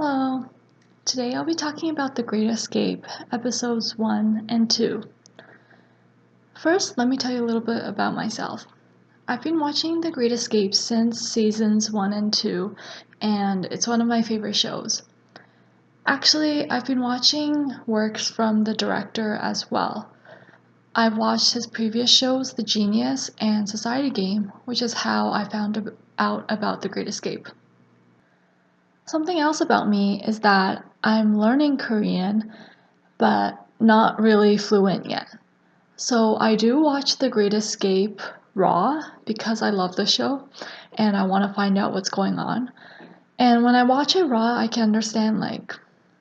Hello. Today I'll be talking about The Great Escape, episodes 1 and 2. First, let me tell you a little bit about myself. I've been watching The Great Escape since seasons 1 and 2, and it's one of my favorite shows. Actually, I've been watching works from the director as well. I've watched his previous shows, The Genius and Society Game, which is how I found out about The Great Escape. Something else about me is that I'm learning Korean, but not really fluent yet. So I do watch The Great Escape raw because I love the show and I want to find out what's going on. And when I watch it raw, I can understand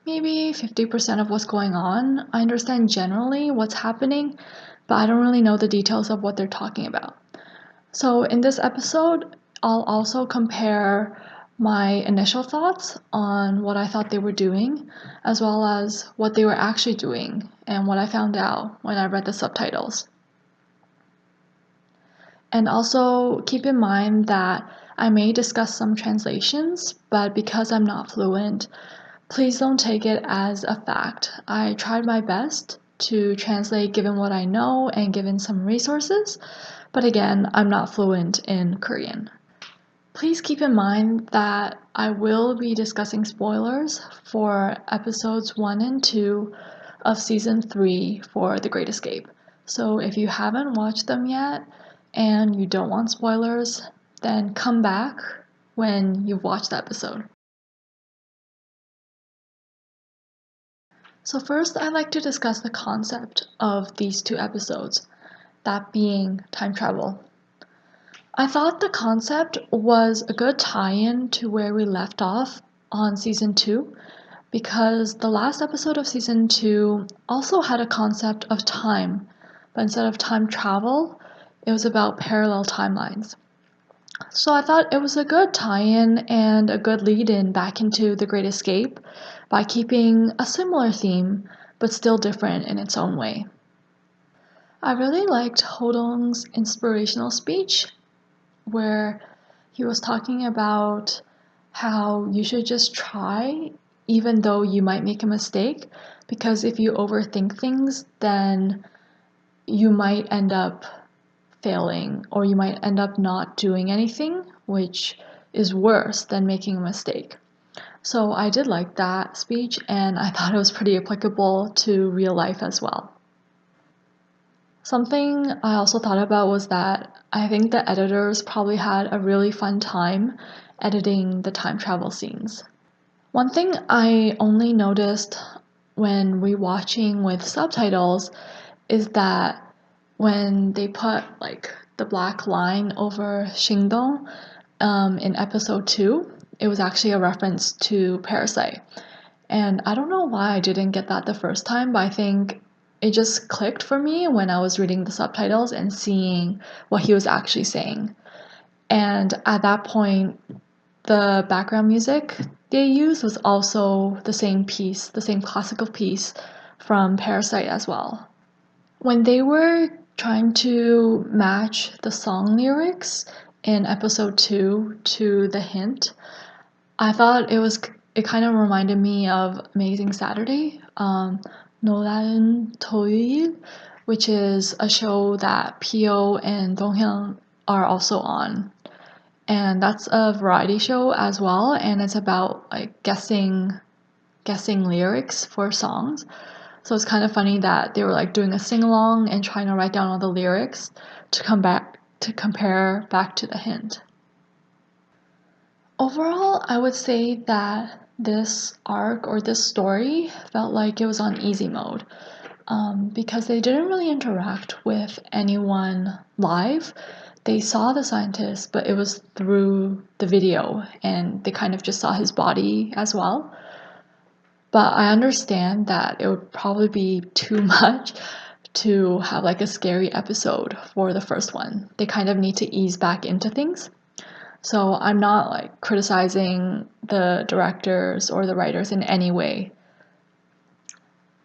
maybe 50% of what's going on. I understand generally what's happening, but I don't really know the details of what they're talking about. So in this episode, I'll also compare my initial thoughts on what I thought they were doing, as well as what they were actually doing and what I found out when I read the subtitles. And also keep in mind that I may discuss some translations, but because I'm not fluent, please don't take it as a fact. I tried my best to translate given what I know and given some resources, but again, I'm not fluent in Korean. Please keep in mind that I will be discussing spoilers for episodes 1 and 2 of season 3 for The Great Escape. So if you haven't watched them yet and you don't want spoilers, then come back when you've watched the episode. So first, I'd like to discuss the concept of these two episodes, that being time travel. I thought the concept was a good tie-in to where we left off on season 2 because the last episode of season 2 also had a concept of time, but instead of time travel, it was about parallel timelines. So I thought it was a good tie-in and a good lead-in back into The Great Escape by keeping a similar theme, but still different in its own way. I really liked Hodong's inspirational speech where he was talking about how you should just try even though you might make a mistake, because if you overthink things, then you might end up failing or you might end up not doing anything, which is worse than making a mistake. So I did like that speech and I thought it was pretty applicable to real life as well. Something I also thought about was that I think the editors probably had a really fun time editing the time travel scenes. One thing I only noticed when rewatching with subtitles is that when they put the black line over Shingdong in episode 2, it was actually a reference to Parasite. And I don't know why I didn't get that the first time, but I think it just clicked for me when I was reading the subtitles and seeing what he was actually saying. And at that point, the background music they used was also the same piece, the same classical piece from Parasite as well. When they were trying to match the song lyrics in episode 2 to the hint, I thought it kind of reminded me of Amazing Saturday, 노란 토요일, which is a show that Pio and Donghyun are also on. And that's a variety show as well, and it's about guessing lyrics for songs. So it's kind of funny that they were doing a sing-along and trying to write down all the lyrics to compare back to the hint. Overall, I would say that this arc or this story felt like it was on easy mode because they didn't really interact with anyone live. They saw the scientist, but it was through the video and they kind of just saw his body as well. But I understand that it would probably be too much to have a scary episode for the first one. They kind of need to ease back into things. So I'm not criticizing the directors or the writers in any way.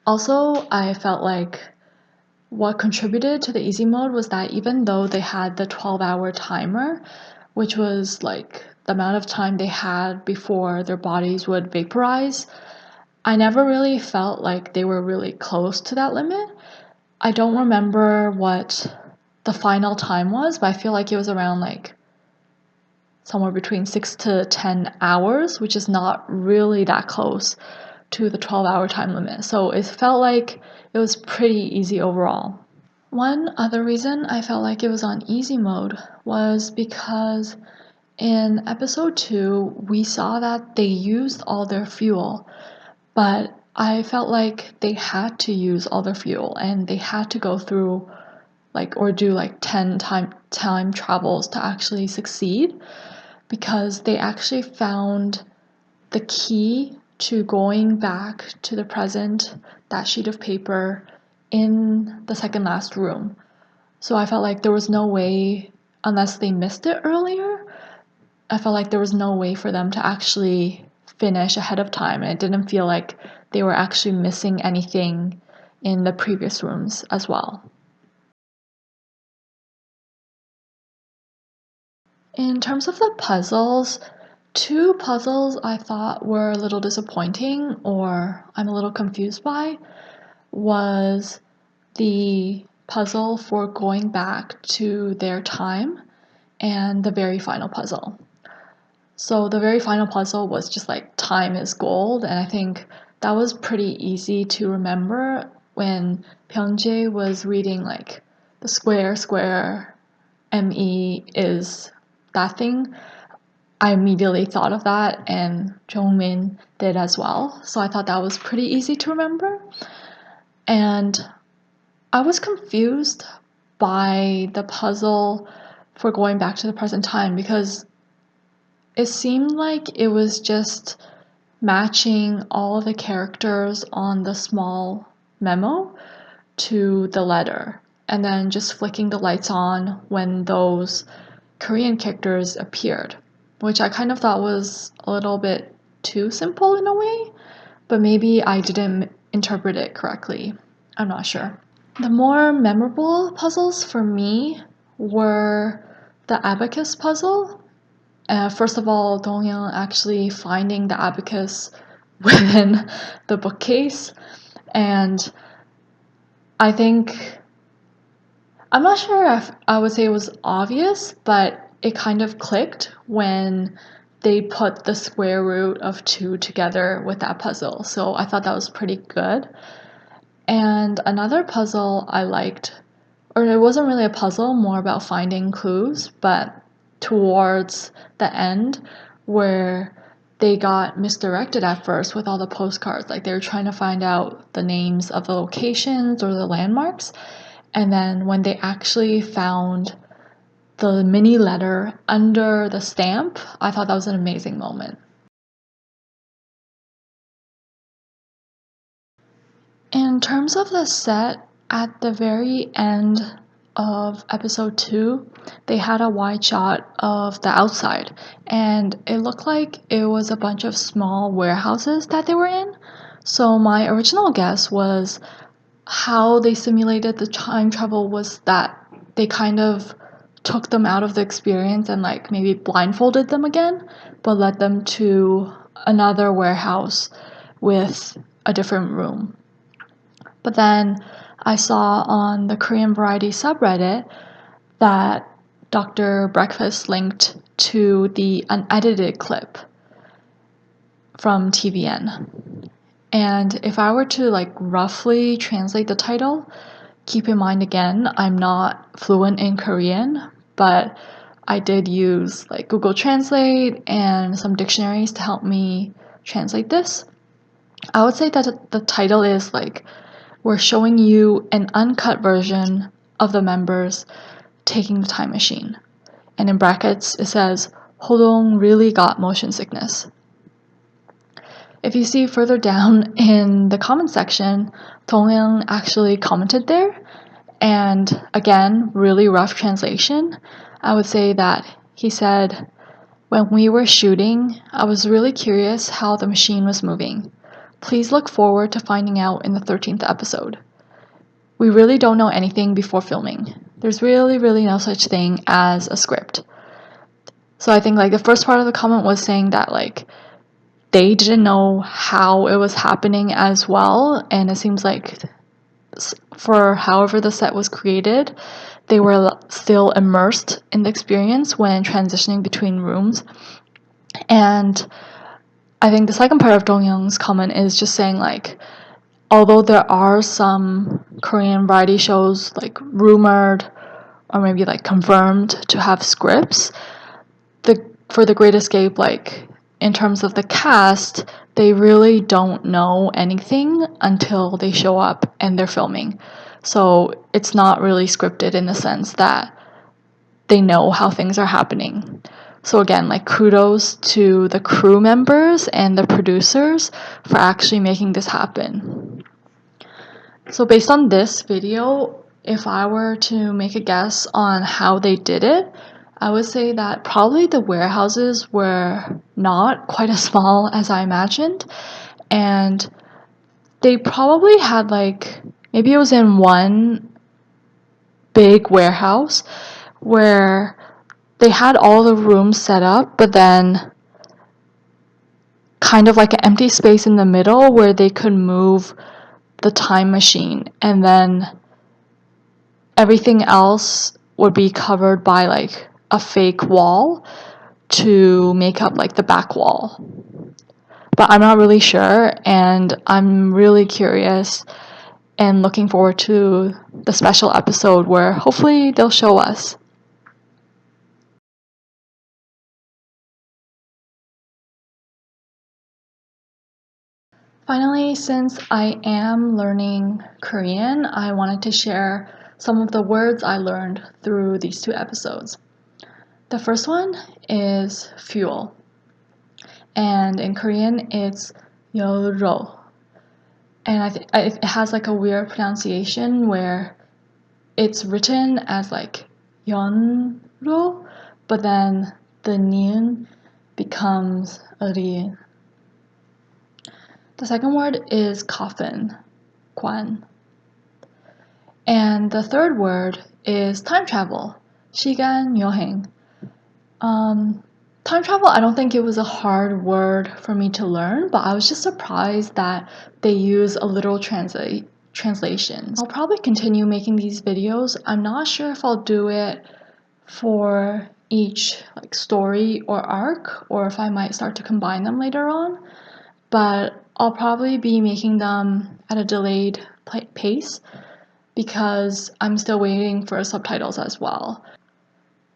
Also, I felt like what contributed to the easy mode was that even though they had the 12-hour timer, which was like the amount of time they had before their bodies would vaporize. I never really felt like they were really close to that limit. I don't remember what the final time was, but I feel like it was around like somewhere between 6 to 10 hours, which is not really that close to the 12-hour time limit. So it felt like it was pretty easy overall. One other reason I felt like it was on easy mode was because in episode 2, we saw that they used all their fuel, but I felt like they had to use all their fuel and they had to go through or do 10 time travels to actually succeed, because they actually found the key to going back to the present, that sheet of paper, in the second last room. So I felt like there was no way, unless they missed it earlier, I felt like there was no way for them to actually finish ahead of time. And it didn't feel like they were actually missing anything in the previous rooms as well. In terms of the puzzles, 2 puzzles I thought were a little disappointing, or I'm a little confused by, was the puzzle for going back to their time and the very final puzzle. So the very final puzzle was just like time is gold, and I think that was pretty easy to remember when Pyongjae was reading like the square ME is that thing. I immediately thought of that, and Jongmin did as well. So I thought that was pretty easy to remember. And I was confused by the puzzle for going back to the present time, because it seemed like it was just matching all the characters on the small memo to the letter, and then just flicking the lights on when those Korean characters appeared, which I kind of thought was a little bit too simple in a way, but maybe I didn't interpret it correctly. I'm not sure. The more memorable puzzles for me were the abacus puzzle. First of all, Donghyun actually finding the abacus within the bookcase, and I think, I'm not sure if I would say it was obvious, but it kind of clicked when they put the square root of 2 together with that puzzle. So I thought that was pretty good. And another puzzle I liked, or it wasn't really a puzzle, more about finding clues, but towards the end, where they got misdirected at first with all the postcards. Like they were trying to find out the names of the locations or the landmarks. And then when they actually found the mini letter under the stamp, I thought that was an amazing moment. In terms of the set, at the very end of episode 2, they had a wide shot of the outside, and it looked like it was a bunch of small warehouses that they were in. So my original guess was how they simulated the time travel was that they kind of took them out of the experience and maybe blindfolded them again, but led them to another warehouse with a different room. But then I saw on the Korean Variety subreddit that Dr. Breakfast linked to the unedited clip from TVN. And if I were to roughly translate the title, keep in mind again, I'm not fluent in Korean, but I did use Google Translate and some dictionaries to help me translate this. I would say that the title is we're showing you an uncut version of the members taking the time machine. And in brackets, it says, Hodong really got motion sickness. If you see further down in the comment section, Donghyun actually commented there. And again, really rough translation. I would say that he said, when we were shooting, I was really curious how the machine was moving. Please look forward to finding out in the 13th episode. We really don't know anything before filming. There's really no such thing as a script. So I think like the first part of the comment was saying that like they didn't know how it was happening as well, and it seems like for however the set was created, they were still immersed in the experience when transitioning between rooms. And I think the second part of Donghyung's comment is just saying like, although there are some Korean variety shows like rumored or maybe like confirmed to have scripts, for The Great Escape, like in terms of the cast, they really don't know anything until they show up and they're filming. So it's not really scripted in the sense that they know how things are happening. So again, like kudos to the crew members and the producers for actually making this happen. So based on this video, if I were to make a guess on how they did it, I would say that probably the warehouses were not quite as small as I imagined, and they probably had like, maybe it was in one big warehouse where they had all the rooms set up, but then kind of like an empty space in the middle where they could move the time machine, and then everything else would be covered by like a fake wall to make up like the back wall. But I'm not really sure, and I'm really curious and looking forward to the special episode where hopefully they'll show us. Finally, since I am learning Korean, I wanted to share some of the words I learned through these two episodes. The first one is fuel, and in Korean it's 열로. And it has like a weird pronunciation where it's written as like 연로, but then the niun becomes a riun. The second word is coffin, 관. And the third word is time travel, 시간 여행. Time travel, I don't think it was a hard word for me to learn, but I was just surprised that they use a literal translation. I'll probably continue making these videos. I'm not sure if I'll do it for each like story or arc, or if I might start to combine them later on, but I'll probably be making them at a delayed pace because I'm still waiting for subtitles as well.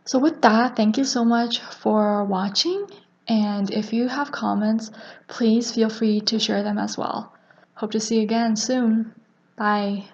So with that, thank you so much for watching, and if you have comments, please feel free to share them as well. Hope to see you again soon. Bye.